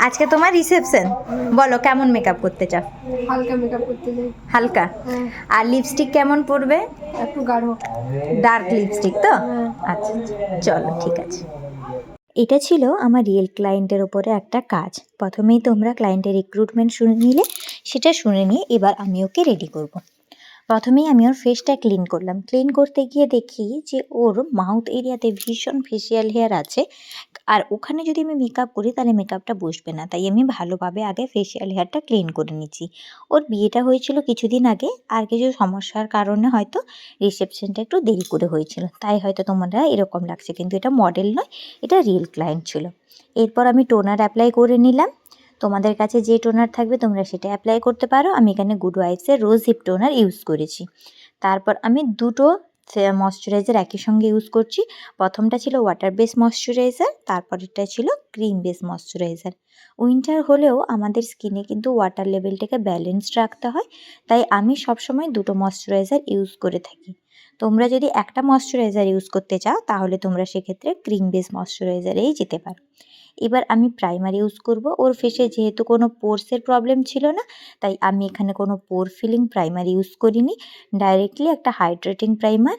আজকে তোমার রিসেপশন, বলো কেমন মেকআপ করতে চাও? হালকা মেকআপ করতে চাই। হালকা। হ্যাঁ, আর লিপস্টিক কেমন পরবে? একটু গাঢ়। ডার্ক লিপস্টিক তো? হ্যাঁ। আচ্ছা আচ্ছা, চলো ঠিক আছে। এটা ছিল আমার রিয়েল ক্লায়েন্টের ওপরে একটা কাজ। প্রথমেই তোমরা ক্লায়েন্টের রিক্রুটমেন্ট শুনে নিলে, সেটা শুনে নিয়ে এবার আমি ওকে রেডি করব। প্রথমেই আমি ওর ফেসটা ক্লিন করলাম। ক্লিন করতে গিয়ে দেখি যে ওর মাউথ এরিয়াতে ভীষণ ফেসিয়াল হেয়ার আছে, আর ওখানে যদি আমি মেকআপ করি তাহলে মেকআপটা বসবে না, তাই আমি ভালোভাবে আগে ফেসিয়াল হেয়ারটা ক্লিন করে নিচ্ছি। ওর বিয়েটা হয়েছিল কিছুদিন আগে, আর কিছু সমস্যার কারণে হয়তো রিসেপশনটা একটু দেরি করে হয়েছিল, তাই হয়তো তোমরা এরকম লাগছে, কিন্তু এটা মডেল নয়, এটা রিয়েল ক্লায়েন্ট ছিল। এরপর আমি টোনার অ্যাপ্লাই করে নিলাম। তোমাদের কাছে যে টোনার থাকবে তোমরা সেটা অ্যাপ্লাই করতে পারো। আমি এখানে গুড ওয়াইফসের রোজ হিপ টোনার ইউজ করেছি। তারপর আমি দুটো ময়শ্চারাইজার একই সঙ্গে ইউজ করছি। প্রথমটা ছিল ওয়াটার বেস ময়শ্চারাইজার, তারপরেরটা ছিল ক্রিম বেস ময়শ্চারাইজার। উইন্টার হলেও আমাদের স্কিনে কিন্তু ওয়াটার লেভেলটাকে ব্যালেন্সড রাখতে হয়, তাই আমি সবসময় দুটো ময়শ্চারাইজার ইউজ করে থাকি। তোমরা যদি একটা ময়শ্চারাইজার ইউজ করতে চাও তাহলে তোমরা সেক্ষেত্রে ক্রিম বেস ময়শ্চারাইজারেই যেতে পারো। এবার আমি প্রাইমার ইউজ করব। ওর ফেসে যেহেতু কোনো পোরসের প্রবলেম ছিল না, তাই আমি এখানে কোনো পোর ফিলিং প্রাইমার ইউজ করিনি। ডাইরেক্টলি একটা হাইড্রেটিং প্রাইমার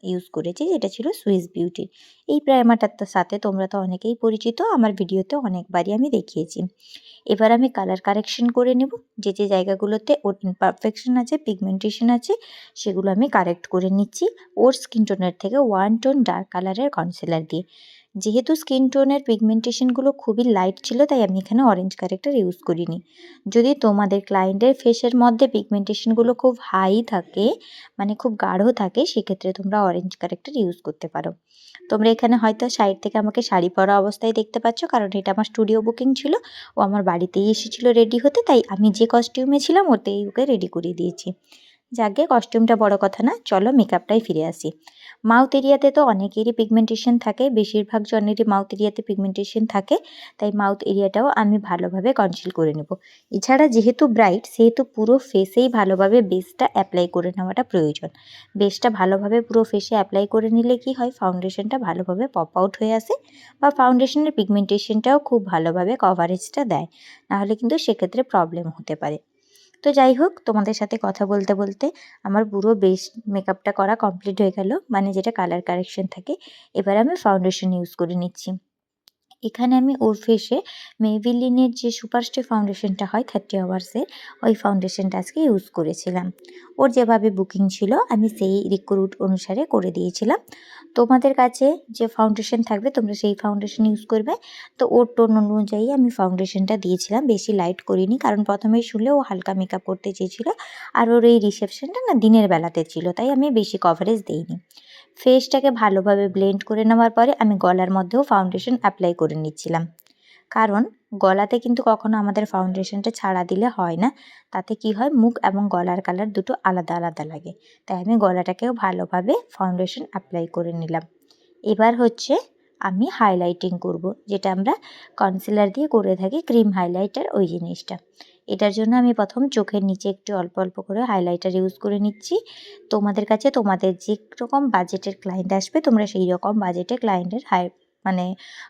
ইউজ করেছি, যেটা ছিল সুইস বিউটির। এই প্রাইমারটার সাথে তোমরা তো অনেকেই পরিচিত, আমার ভিডিওতে অনেকবারই আমি দেখিয়েছি। এবার আমি কালার কারেকশন করে নেব। যে যে জায়গাগুলোতে ওর ইমপারফেকশন আছে, পিগমেন্টেশন আছে, সেগুলো আমি কারেক্ট করে নিচ্ছি ওর স্কিন টোনের থেকে 1 টোন ডার্ক কালারের কনসিলার দিয়ে। যেহেতু স্কিন টোনের পিগমেন্টেশনগুলো খুবই লাইট ছিল, তাই আমি এখানে অরেঞ্জ কারেক্টার ইউজ করিনি। যদি তোমাদের ক্লায়েন্টের ফেসের মধ্যে পিগমেন্টেশনগুলো খুব হাই থাকে, মানে খুব গাঢ় থাকে, সেক্ষেত্রে তোমরা অরেঞ্জ কারেক্টার ইউজ করতে পারো। তোমরা এখানে হয়তো সাইড থেকে আমাকে শাড়ি পরা অবস্থায় দেখতে পাচ্ছ, কারণ এটা আমার স্টুডিও বুকিং ছিল। ও আমার বাড়িতেই এসেছিলো রেডি হতে, তাই আমি যে কস্টিউমে ছিলাম ওতেই ওকে রেডি করিয়ে দিয়েছি। যাকে কস্টিউমটা বড় কথা না, চলো মেকআপটাই ফিরে আসি। মাউথ এরিয়াতে তো অনেকেরই পিগমেন্টেশন থাকে, বেশিরভাগ জনেরই মাউথ এরিয়াতে পিগমেন্টেশন থাকে, তাই মাউথ এরিয়াটাও আমি ভালোভাবে কনসিল করে নেব। এছাড়া যেহেতু ব্রাইট, সেহেতু পুরো ফেসেই ভালোভাবে বেসটা অ্যাপ্লাই করে নেওয়াটা প্রয়োজন। বেসটা ভালোভাবে পুরো ফেসে অ্যাপ্লাই করে নিলে কি হয়, ফাউন্ডেশনটা ভালোভাবে পপ আউট হয়ে আসে, বা ফাউন্ডেশনের পিগমেন্টেশনটাও খুব ভালোভাবে কভারেজটা দেয়, নাহলে কিন্তু সেক্ষেত্রে প্রবলেম হতে পারে। তো যাই হোক, তোমাদের সাথে কথা বলতে বলতে আমার পুরো বেস মেকআপটা করা কমপ্লিট হয়ে গেল, মানে যেটা কালার কারেকশন থাকে। এবার আমি ফাউন্ডেশন ইউজ করে নিচ্ছি। এখানে আমি ওর ফেসে মেভিলিনের যে সুপারস্টে ফাউন্ডেশনটা হয় 30 আওয়ার্সের, ওই ফাউন্ডেশনটা আজকে ইউজ করেছিলাম। ওর যেভাবে বুকিং ছিল আমি সেই রিক্রুট অনুসারে করে দিয়েছিলাম। তোমাদের কাছে যে ফাউন্ডেশন থাকবে তোমরা সেই ফাউন্ডেশন ইউজ করবে। তো ওর টোন অনুযায়ী আমি ফাউন্ডেশনটা দিয়েছিলাম, বেশি লাইট করিনি, কারণ প্রথমেই শুনলে ও হালকা মেকআপ করতে চেয়েছিল, আর ওর এই রিসেপশনটা না দিনের বেলাতে ছিল, তাই আমি বেশি কভারেজ দিইনি। ফেসটাকে ভালোভাবে ব্লেন্ড করে নেওয়ার পরে আমি গলার মধ্যেও ফাউন্ডেশন অ্যাপ্লাই করে নিচ্ছিলাম, কারণ গলাতে কিন্তু কখনো আমাদের ফাউন্ডেশনটা ছাড়া দিলে হয় না, তাতে কি হয় মুখ এবং গলার কালার দুটো আলাদা আলাদা লাগে, তাই আমি গলাটাকেও ভালোভাবে ফাউন্ডেশন অ্যাপ্লাই করে নিলাম। এবার হচ্ছে আমি হাইলাইটিং করব, যেটা আমরা কনসিলার দিয়ে করে থাকি, ক্রিম হাইলাইটার ওই জিনিসটা। এটার জন্য আমি প্রথম চোখের নিচে একটু অল্প অল্প করে হাইলাইটার ইউজ করে নিচ্ছি। তোমাদের কাছে তোমাদের যে রকম বাজেটের ক্লায়েন্ট আসবে তোমরা সেই রকম বাজেটে ক্লায়েন্টের মানে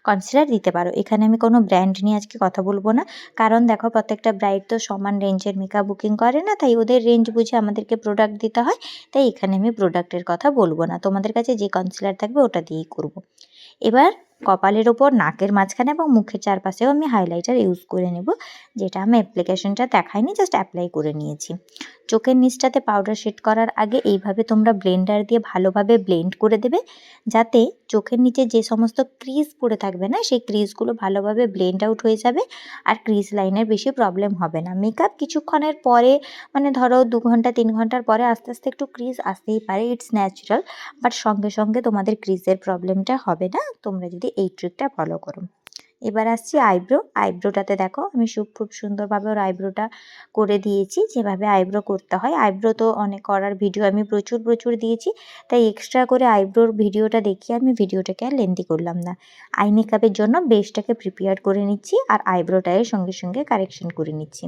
কনসিলার দিতে পারো। এখানে আমি কোনো ব্র্যান্ড নিয়ে আজকে কথা বলবো না, কারণ দেখো প্রত্যেকটা ব্রাইড তো সমান রেঞ্জের মেকআপ বুকিং করে না, তাই ওদের রেঞ্জ বুঝে আমাদেরকে প্রোডাক্ট দিতে হয়, তাই এখানে আমি প্রোডাক্টের কথা বলবো না। তোমাদের কাছে যে কনসিলার থাকবে ওটা দিয়েই করব। এবার কপালের ওপর, নাকের মাঝখানে এবং মুখের চারপাশেও আমি হাইলাইটার ইউজ করে নেব, যেটা আমি অ্যাপ্লিকেশনটা দেখাইনি, জাস্ট অ্যাপ্লাই করে নিয়েছি। চোখের নিচটাতে পাউডার শেড করার আগে এইভাবে তোমরা ব্লেন্ডার দিয়ে ভালোভাবে ব্লেন্ড করে দেবে, যাতে চোখের নিচে যে সমস্ত ক্রিজ পড়ে থাকবে না সেই ক্রিজগুলো ভালোভাবে ব্লেন্ড আউট হয়ে যাবে, আর ক্রিজ লাইনের বেশি প্রবলেম হবে না। মেকআপ কিছুক্ষণের পরে, মানে ধরো 2 ঘন্টা 3 ঘন্টার পরে আস্তে আস্তে একটু ক্রিজ আসতেই পারে, ইটস ন্যাচারাল, বাট সঙ্গে সঙ্গে তোমাদের ক্রিজের প্রবলেমটা হবে না তোমরা যদি এই ট্রিকটা ফলো করো। এবার আসছি আইব্রোটাতে দেখো আমি খুব সুন্দরভাবে ওর আইব্রোটা করে দিয়েছি, যেভাবে আইব্রো করতে হয়। আইব্রো তো অনেক করার ভিডিও আমি প্রচুর দিয়েছি, তাই এক্সট্রা করে আইব্রোর ভিডিওটা দেখিয়ে আমি ভিডিওটাকে আর লেন্দি করলাম না। আই মেকআপের জন্য বেসটাকে প্রিপেয়ার করে নিচ্ছি, আর আইব্রোটায়ের সঙ্গে সঙ্গে কারেকশন করে নিচ্ছি।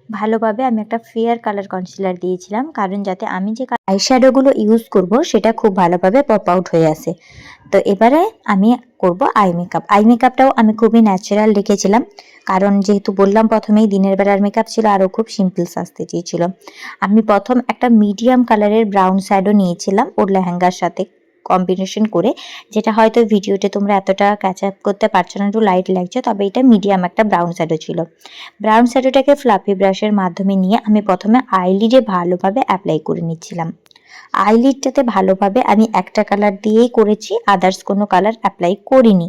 ভালোভাবে আমি একটা ফেয়ার কালার কনসিলার দিয়েছিলাম, কারণ যাতে আমি যে আইশ্যাডোগুলো ইউজ করব সেটা খুব ভালোভাবে পপ আউট হয়ে আসে। তো এবারে আমি করব আই মেকআপ। আই মেকআপটাও আমি খুবই ন্যাচারাল রেখেছিলাম, কারণ যেহেতু বললাম প্রথমেই দিনের বেলার মেকআপ ছিল, আরও খুব সিম্পল সাজতে চেয়েছিল। আমি প্রথম একটা মিডিয়াম কালারের ব্রাউন শ্যাডো নিয়েছিলাম ওর লেহেঙ্গার সাথে কম্বিনেশন করে, যেটা হয়তো ভিডিওতে তোমরা এতটা ক্যাচ আপ করতে পারছো না, একটু লাইট লাগছে, তবে এটা মিডিয়াম একটা ব্রাউন শ্যাডো ছিল। ব্রাউন শ্যাডোটাকে ফ্লাফি ব্রাশের মাধ্যমে নিয়ে আমি প্রথমে আইলিডে ভালোভাবে অ্যাপ্লাই করে নিচ্ছিলাম। আইলিডটাতে ভালোভাবে আমি একটা কালার দিয়েই করেছি, আদার্স কোনো কালার অ্যাপ্লাই করিনি।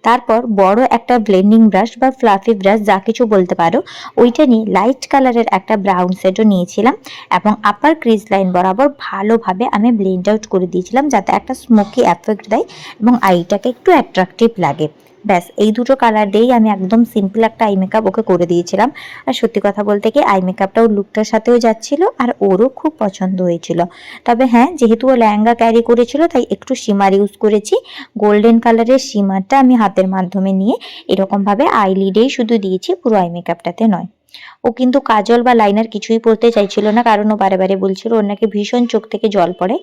তারপর বড় একটা ব্লেন্ডিং ব্রাশ বা ফ্লাফি ব্রাশ যা কিছু বলতে পারো, ওইটা নিয়ে লাইট কালারের একটা ব্রাউন শেডও নিয়েছিলাম এবং আপার ক্রিজ লাইন বরাবর ভালোভাবে আমি ব্লেন্ড আউট করে দিয়েছিলাম, যাতে একটা স্মোকি এফেক্ট দেয় এবং আইটাকে একটু অ্যাট্রাকটিভ লাগে। ব্যাস এই দুটো কালার দিয়েই আমি একদম সিম্পল একটা আই মেকআপ ওকে করে দিয়েছিলাম। আর সত্যি কথা বলতে কি, আই মেকআপটাও লুকটার সাথেও যাচ্ছিল আর ওরও খুব পছন্দ হয়েছিল। তবে হ্যাঁ, যেহেতু ও লেহেঙ্গা ক্যারি করেছিল তাই একটু শিমার ইউজ করেছি। গোল্ডেন কালারের শিমারটা আমি হাতের মাধ্যমে নিয়ে এরকমভাবে আইলিডেই শুধু দিয়েছি, পুরো আই মেকআপটাতে নয়। ও কিন্তু কাজল বা লাইনার কিছুই পরতে চাইছিল না, কারণ ও বারে বারে বলছিল ওর নাকি ভীষণ চোখ থেকে জল পড়ে,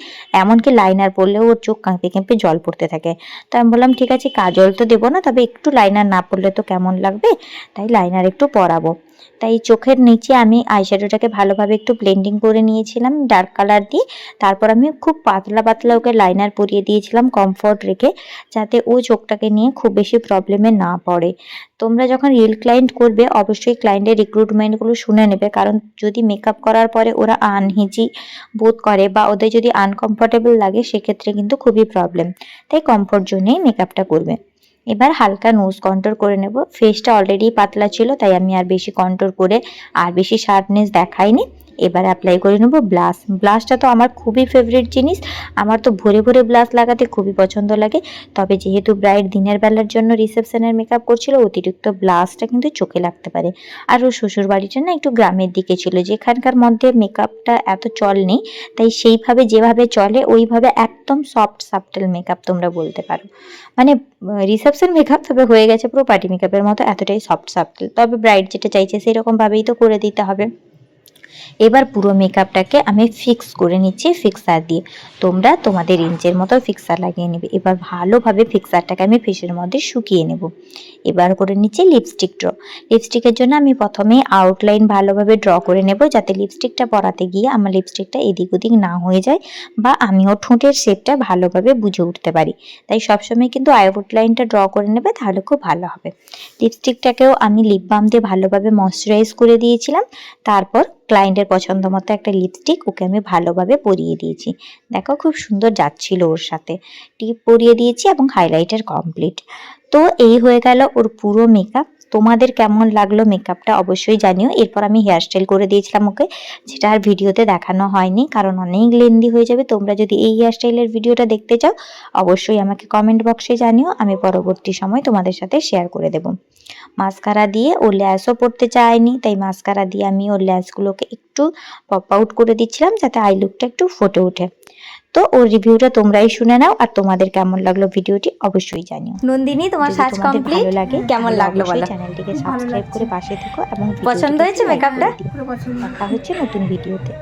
এমনকি লাইনার পরলেও ওর চোখ কাঁপে কাঁপে জল পড়তে থাকে। তো আমি বললাম ঠিক আছে, কাজল তো দেবো না, তবে একটু লাইনার না পরলে তো কেমন লাগবে, তাই লাইনার একটু পরাবো। তাই চোখের নিচে আমি আইশ্যাডোটাকে ভালোভাবে একটু ব্লেন্ডিং করে নিয়েছিলাম ডার্ক কালার দিয়ে। তারপর আমি খুব পাতলা পাতলা ওকে লাইনার পরিয়ে দিয়েছিলাম কমফোর্ট রেখে, যাতে ও চোখটাকে নিয়ে খুব বেশি প্রবলেমে না পড়ে। তোমরা যখন রিয়েল ক্লায়েন্ট করবে অবশ্যই ক্লায়েন্টের রিক্রুটমেন্টগুলো শুনে নেবে, কারণ যদি মেকআপ করার পরে ওরা আনহিজি বোধ করে বা ওদের যদি আনকমফোর্টেবল লাগে, সেক্ষেত্রে কিন্তু খুবই প্রবলেম। তাই কমফোর্ট জন্যেই মেকআপটা করবে। এবার হালকা নোজ কন্ট্রোল করে নেব। ফেসটা অলরেডি পাতলা ছিল, তাই আমি আর বেশি কন্ট্রোল করে আর বেশি শার্পনেস দেখাইনি। এবার অ্যাপ্লাই করে নেব ব্লাশ। ব্লাশটা তো আমার খুবই ফেভারিট জিনিস, আমার তো ভরে ভরে ব্লাশ লাগাতে খুবই পছন্দ লাগে। তবে যেহেতু ব্রাইড দিনের বেলার জন্য রিসেপশনের মেকআপ করছিল, অতিরিক্ত ব্লাশটা কিন্তু চোখে লাগতে পারে। আর ওর শ্বশুর বাড়িটা না একটু গ্রামের দিকে ছিল, যেখানকার মধ্যে মেকআপটা এত চল নেই, তাই সেইভাবে যেভাবে চলে ওইভাবে একদম সফট সাবটেল মেকআপ তোমরা বলতে পারো। মানে রিসেপশন মেকআপ, তবে হয়ে গেছে পুরো পার্টি মেকআপের মতো, এতটাই সফট সাবটেল। তবে ব্রাইড যেটা চাইছে সেরকম ভাবেই তো করে দিতে হবে। এবার পুরো মেকআপটাকে আমি ফিক্স করে নিচ্ছি ফিক্সার দিয়ে। তোমরা তোমাদের রেঞ্জের মতো ফিক্সার লাগিয়ে নেবে। এবার ভালোভাবে ফিক্সারটাকে আমি ফেসের মধ্যে শুকিয়ে নেব। এবার করে নিচ্ছি লিপস্টিক ড্র। লিপস্টিকের জন্য আমি প্রথমেই আউটলাইন ভালোভাবে ড্র করে নেব, যাতে লিপস্টিকটা পরাতে গিয়ে আমার লিপস্টিকটা এদিক ওদিক না হয়ে যায় বা আমিও ঠোঁটের শেপটা ভালোভাবে বুঝে উঠতে পারি। তাই সবসময় কিন্তু আউটলাইনটা ড্র করে নেবে, তাহলে খুব ভালো হবে। লিপস্টিকটাকেও আমি লিপ বাম দিয়ে ভালোভাবে ময়শ্চারাইজ করে দিয়েছিলাম। তারপর ক্লায়েন্টের পছন্দ মতো একটা লিপস্টিক ওকে আমি ভালোভাবে পরিয়ে দিয়েছি। দেখো খুব সুন্দর যাচ্ছিল ওর সাথে। টিপ পরিয়ে দিয়েছি এবং হাইলাইটার কমপ্লিট। তো এই হয়ে গেল ওর পুরো মেকআপ। তোমাদের কেমন লাগলো মেকআপটা অবশ্যই জানিও। এরপর আমি হেয়ারস্টাইল করে দিয়েছিলাম ওকে, যেটা আর ভিডিওতে দেখানো হয়নি, কারণ অনেক লেন্দি হয়ে যাবে। তোমরা যদি এই হেয়ারস্টাইলের ভিডিওটা দেখতে চাও অবশ্যই আমাকে কমেন্ট বক্সে জানিও, আমি পরবর্তী সময় তোমাদের সাথে শেয়ার করে দেব। মাস্কারা দিয়ে ও ল্যাশও পড়তে চায়নি, তাই মাস্কারা দিয়ে আমি ওর ল্যাশগুলোকে একটু পপ আউট করে দিচ্ছিলাম, যাতে আই লুকটা একটু ফুটে ওঠে। তো ওর রিভিউটা তোমরাই শুনে নাও, আর তোমাদের কেমন লাগলো ভিডিওটি অবশ্যই জানিও। নন্দিনী, তোমার যদি সাজ তোমাদের কমপ্লিট। ভালো লাগে কেমন তাহলে লাগলো অবশ্যই বলো? চ্যানেলটিকে ভালো সাবস্ক্রাইব লাগছে। করে পাশে থেকো এবং পছন্দ ভিডিওটিকে হয়েছে like মেকআপটা? করে দিও। পুরো পছন্দ। দেখা হচ্ছে নতুন ভিডিওতে।